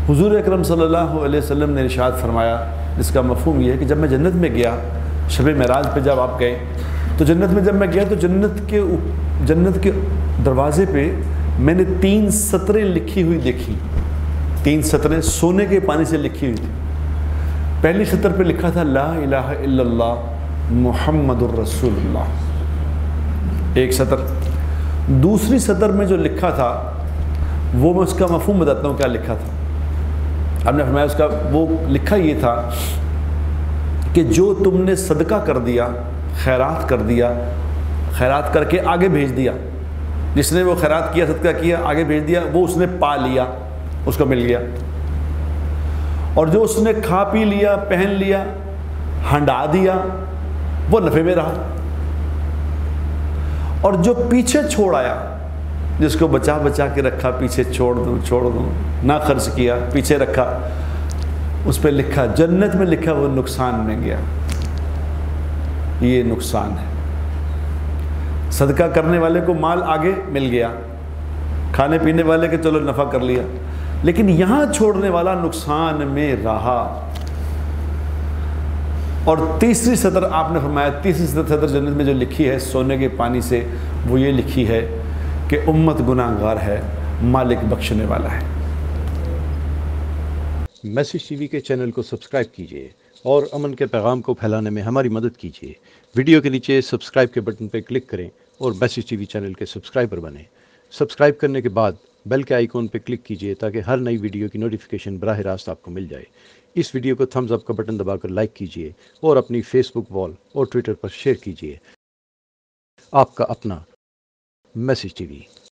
حضور اکرم صلی اللہ علیہ وسلم نے ارشاد فرمایا، جس کا مفہوم یہ ہے کہ جب میں جنت میں گیا، شب معراج پہ جب آپ گئے تو جنت میں جب میں گیا تو جنت کے دروازے پہ میں نے 3 سطریں لکھی ہوئی دیکھی. 3 سطریں سونے کے پانی سے لکھی ہوئی تھی. پہلی سطر پہ لکھا تھا لا الہ الا اللہ محمد الرسول اللہ، ایک سطر. دوسری سطر میں جو لکھا تھا وہ میں اس کا مفہوم بتاتا ہوں کیا لکھا تھا. آپ نے فرمایا اس کا وہ لکھا یہ تھا کہ جو تم نے صدقہ کر دیا، خیرات کر دیا، خیرات کر کے آگے بھیج دیا، جس نے وہ خیرات کیا، صدقہ کیا، آگے بھیج دیا، وہ اس نے پا لیا، اس کو مل گیا. اور جو اس نے کھا پی لیا، پہن لیا، ہنڈا دیا، وہ نفع میں رہا. اور جو پیچھے چھوڑ آیا، جس کو بچا بچا کے رکھا، پیچھے چھوڑ دوں نہ خرچ کیا، پیچھے رکھا، اس پہ لکھا، جنت میں لکھا وہ نقصان میں گیا. یہ نقصان ہے. صدقہ کرنے والے کو مال آگے مل گیا، کھانے پینے والے کے چلو نفع کر لیا، لیکن یہاں چھوڑنے والا نقصان میں رہا. اور تیسری سطر آپ نے فرمایا، تیسری سطر جنت میں جو لکھی ہے سونے کے پانی سے، وہ یہ لکھی ہے کہ امت گناہ گار ہے، مالک بخشنے والا ہے. میسیج ٹی وی کے چینل کو سبسکرائب کیجیے اور امن کے پیغام کو پھیلانے میں ہماری مدد کیجیے. ویڈیو کے نیچے سبسکرائب کے بٹن پہ کلک کریں اور میسیج ٹی وی چینل کے سبسکرائبر بنیں. سبسکرائب کرنے کے بعد بیل کے آئیکن پہ کلک کیجیے تاکہ ہر نئی ویڈیو کی نوٹیفیکیشن براہ راست آپ کو مل جائے. اس ویڈیو کو تھمز اپ کا بٹن دبا کر لائک کیجیے اور اپنی فیس بک وال اور ٹویٹر پر شیئر کیجیے. آپ کا اپنا میسیج ٹی وی.